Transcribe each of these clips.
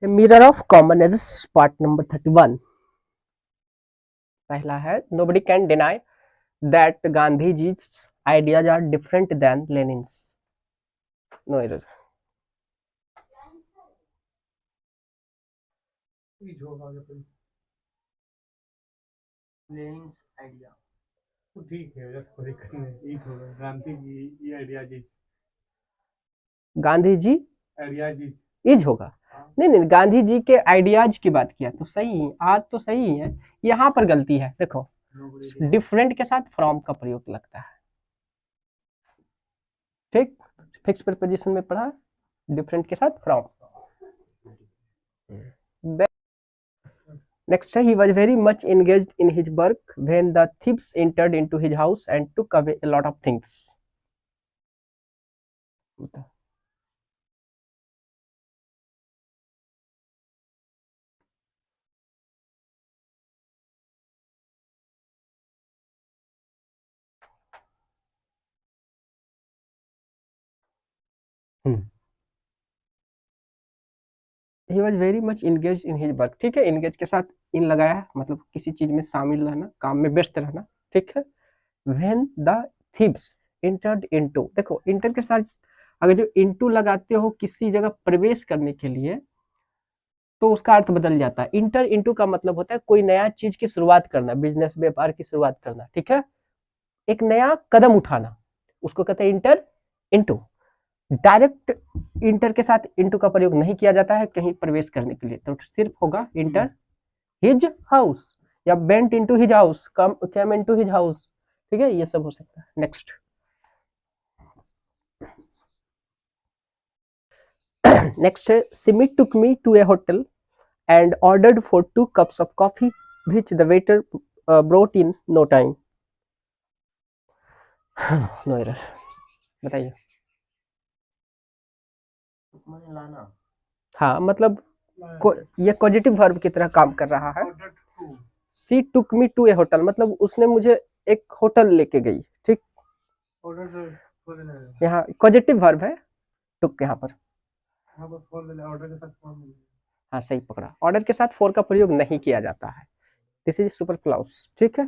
Mirror of commoners part number 31। पहला है nobody can deny that Gandhiji's ideas are different than Lenin's. No error. लेनिन्स idea तो ठीक है, बस कोई दिक्कत नहीं, ईट होगा गांधी जी ये आइडिया जी गांधी जी आइडिया जी इज होगा। नहीं नहीं, गांधी जी के आइडियाज की बात किया तो सही है, आज तो सही है। यहाँ पर गलती है, देखो डिफरेंट के साथ फ्रॉम का प्रयोग लगता है। ठीक, फिक्स प्रीपोजिशन में पढ़ा, डिफरेंट के साथ from. Next, he was very much engaged in his work when the thieves entered into his house and took away a lot of things. He was very much engaged in his work. ठीक है, engage के साथ इन लगाया है, मतलब किसी चीज में शामिल रहना, काम में व्यस्त रहना। ठीक है, when the thieves entered into, देखो इंटर के साथ अगर जो into लगाते हो किसी जगह प्रवेश करने के लिए तो उसका अर्थ बदल जाता है। इंटर इंटू का मतलब होता है कोई नया चीज की शुरुआत करना, बिजनेस व्यापार की शुरुआत करना। ठीक है, एक नया कदम उठाना, उसको कहते हैं इंटर इंटू। डायरेक्ट इंटर के साथ इंटू का प्रयोग नहीं किया जाता है कहीं प्रवेश करने के लिए, तो सिर्फ होगा इंटर हिज हाउस या went into his house, come into his house. ठीक है, ये सब हो सकता है। नेक्स्ट, नेक्स्ट है Sumit took me to a hotel and ordered for 2 cups of coffee which the waiter brought in no time. No error. बताइए। लाना हाँ, मतलब ये पॉजिटिव वर्ब की तरह काम कर रहा है। सी टुक मी टू ए होटल मतलब उसने मुझे एक होटल लेके गई। ठीक, यहाँ पॉजिटिव वर्ब है टुक यहाँ पर। हाँ सही पकड़ा, ऑर्डर के साथ फॉर का प्रयोग नहीं किया जाता है, दिस इज सुपर क्लाउस। ठीक है,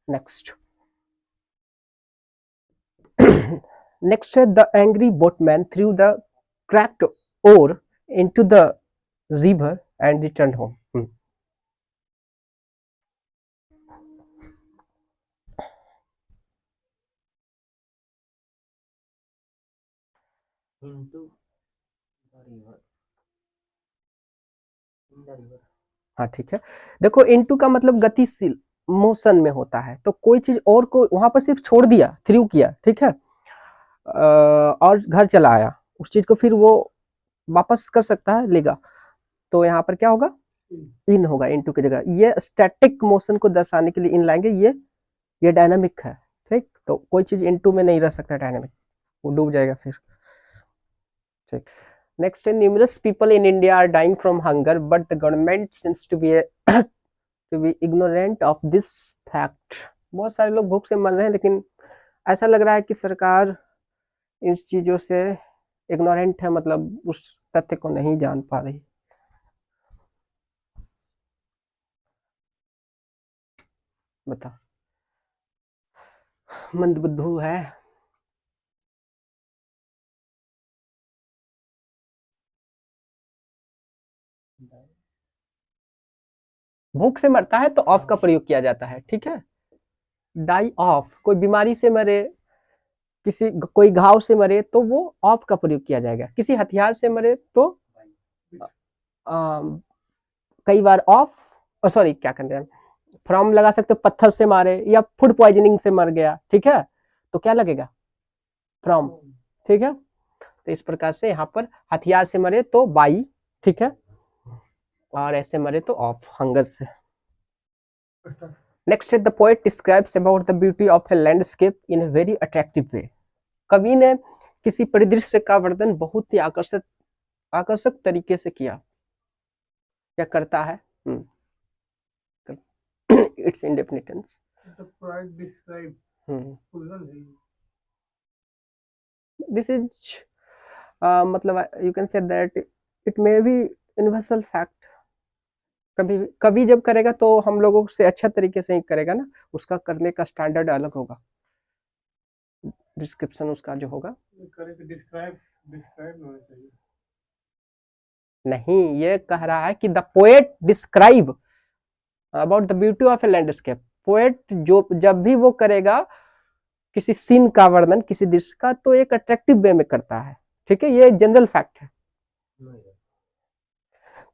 नेक्स्ट। नेक्स्ट है the angry boatman threw the cracked oar into the river and return home. into the river in the river। हाँ ठीक है, देखो इनटू का मतलब गतिशील, मोशन में होता है, तो कोई चीज और को वहां पर सिर्फ छोड़ दिया, थ्रू किया। ठीक है, और घर चला आया, उस चीज को फिर वो वापस कर सकता है, लेगा। तो यहाँ पर क्या होगा, इन होगा इनटू की जगह। ये स्टैटिक मोशन को दर्शाने के लिए इन लाएंगे, ये डायनामिक है। ठीक, तो कोई चीज इनटू में नहीं रह सकता डायनामिक, वो डूब जाएगा फिर। ठीक, नेक्स्ट है numerous people in India are dying from hunger but the government seems to be ignorant of this fact. बहुत सारे लोग भूख से मर रहे हैं लेकिन ऐसा लग रहा है कि सरकार इन चीजों से इग्नोरेंट है, मतलब उस तथ्य को नहीं जान पा रही। बता, मंदबुद्धू है। भूख से मरता है तो ऑफ का प्रयोग किया जाता है। ठीक है, डाई ऑफ, कोई बीमारी से मरे, किसी कोई घाव से मरे तो वो ऑफ का प्रयोग किया जाएगा। किसी हथियार से मरे तो कई बार ऑफ, सॉरी क्या कहते हैं, फ्रॉम लगा सकते हो, पत्थर से मारे या फूड पॉइजनिंग से मर गया। ठीक है, तो क्या लगेगा, फ्रॉम। ठीक है, तो इस प्रकार से यहाँ पर हथियार से मरे तो बाई। ठीक है, और ऐसे मरे तो ऑफ, हंगर से। Next the poet describes about the beauty of a landscape in a very attractive way. कवि ने किसी परिदृश्य का वर्णन बहुत ही आकर्षक आकर्षक तरीके से किया, क्या करता है। इट्स इंडेफिनिटेंस। दिस इज मतलब you can say that it may be universal fact कभी कभी जब करेगा तो हम लोगों से अच्छा तरीके से ही करेगा ना, उसका करने का स्टैंडर्ड अलग होगा, डिस्क्रिप्शन उसका जो होगा। डिस्क्राइब डिस्क्राइब होना चाहिए। नहीं, ये कह रहा है कि the poet describe about the beauty of a landscape. Poet जो जब भी वो करेगा किसी सीन का वर्णन, किसी दृश्य का, तो एक अट्रैक्टिव वे में करता है, ठीक है, ये जनरल फैक्ट है।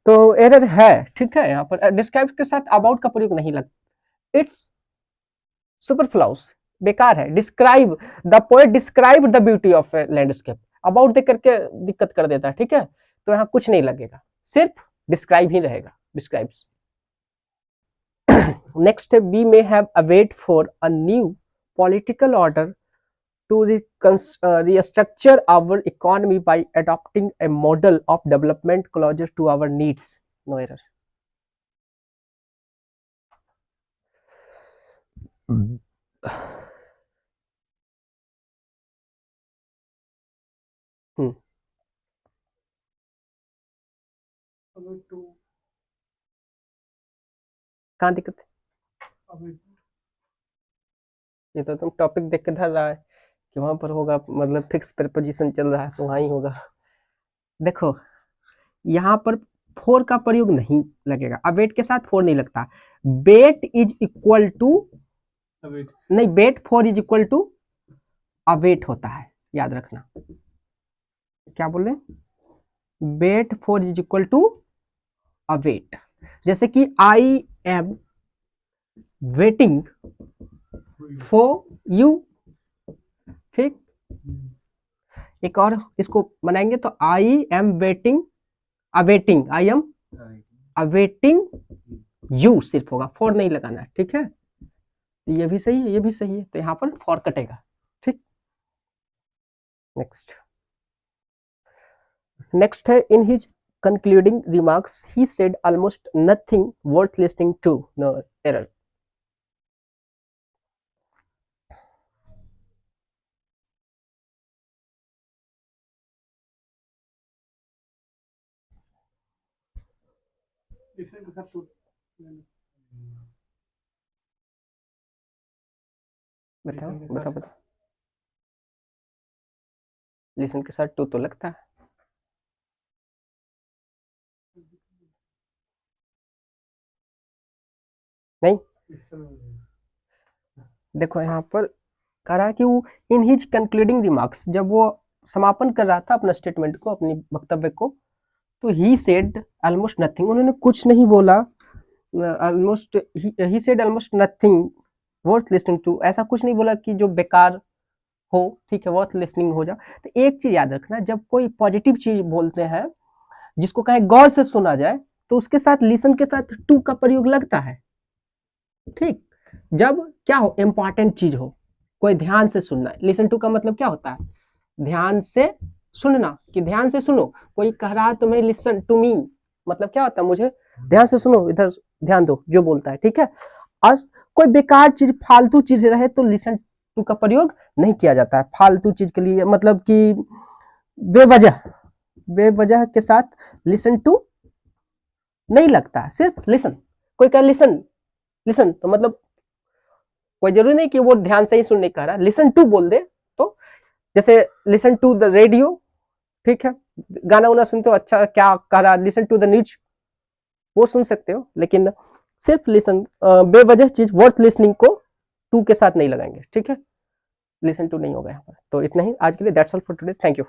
तो एरर है, ठीक है, यहाँ पर डिस्क्राइब के साथ अबाउट का प्रयोग नहीं लगता, इट्स सुपरफ्लाउस, बेकार है। Describe, the poet describe the beauty of a landscape, about दे करके दिक्कत कर देता है, ठीक है, तो यहाँ कुछ नहीं लगेगा, सिर्फ डिस्क्राइब ही रहेगा, डिस्क्राइब्स। नेक्स्ट है, we may have await for a new political order to restructure our economy by adopting a model of development closer to our needs. No error. कहाँ दिक्कत है? ये तो तुम टॉपिक देख के धर रहा है कि वहां पर होगा, मतलब फिक्स प्रीपोजिशन चल रहा है तो वहां ही होगा। देखो यहाँ पर फोर का प्रयोग नहीं लगेगा, अवेट के साथ फोर नहीं लगता। बेट इज इक्वल टू, नहीं, wait for is equal to await होता है, याद रखना। क्या बोले? Wait for is equal to await. जैसे कि I am waiting for you, ठीक। एक और इसको बनाएंगे तो I am waiting, awaiting, I am awaiting you सिर्फ होगा, फॉर नहीं लगाना है, ठीक है। ये भी सही है, ये भी सही है, तो यहाँ पर फॉर कटेगा, ठीक। नेक्स्ट है, in his concluding remarks he said almost nothing worth listening to. No error. बताओ बताओ बताओ, लिसन के साथ टू तो लगता है। नहीं, देखो यहाँ पर कह रहा है कि वो इन हिज कंक्लूडिंग रिमार्क्स, जब वो समापन कर रहा था अपना स्टेटमेंट को, अपनी वक्तव्य को, तो ही सेड ऑलमोस्ट नथिंग, उन्होंने कुछ नहीं बोला। ऑलमोस्ट ही said almost nothing worth listening to, ऐसा कुछ नहीं बोला कि जो बेकार हो, ठीक है, वर्थ लिसनिंग हो जाए। तो एक चीज याद रखना, जब कोई पॉजिटिव चीज बोलते हैं जिसको कहे गौर से सुना जाए, तो उसके साथ लिसन के साथ टू का प्रयोग लगता है, ठीक। जब क्या हो, इंपॉर्टेंट चीज हो, कोई ध्यान से सुनना, लिसन टू का मतलब क्या होता है, ध्यान से सुनना, कि ध्यान से सुनो। कोई कह रहा है तुम्हें लिसन टू मी, मतलब क्या होता है, मुझे ध्यान से सुनो, इधर ध्यान दो जो बोलता है, ठीक है। और कोई बेकार चीज, फालतू चीज रहे तो लिसन टू का प्रयोग नहीं किया जाता है फालतू चीज के लिए, मतलब कि बेवजह के साथ लिसन टू नहीं लगता है, सिर्फ लिसन। कोई कह लिसन लिसन, तो मतलब कोई जरूरी नहीं कि वो ध्यान से ही सुनने कह रहा है, लिसन टू बोल दे तो, जैसे लिसन टू द रेडियो, ठीक है, गाना वाना सुनते हो, अच्छा क्या कह रहा, लिसन टू द न्यूज, वो सुन सकते हो, लेकिन सिर्फ लिसन, बेवजह चीज वर्थ लिसनिंग को टू के साथ नहीं लगाएंगे, ठीक है, लिसन टू नहीं होगा यहाँ पर। तो इतना ही आज के लिए, that's all for today, thank you.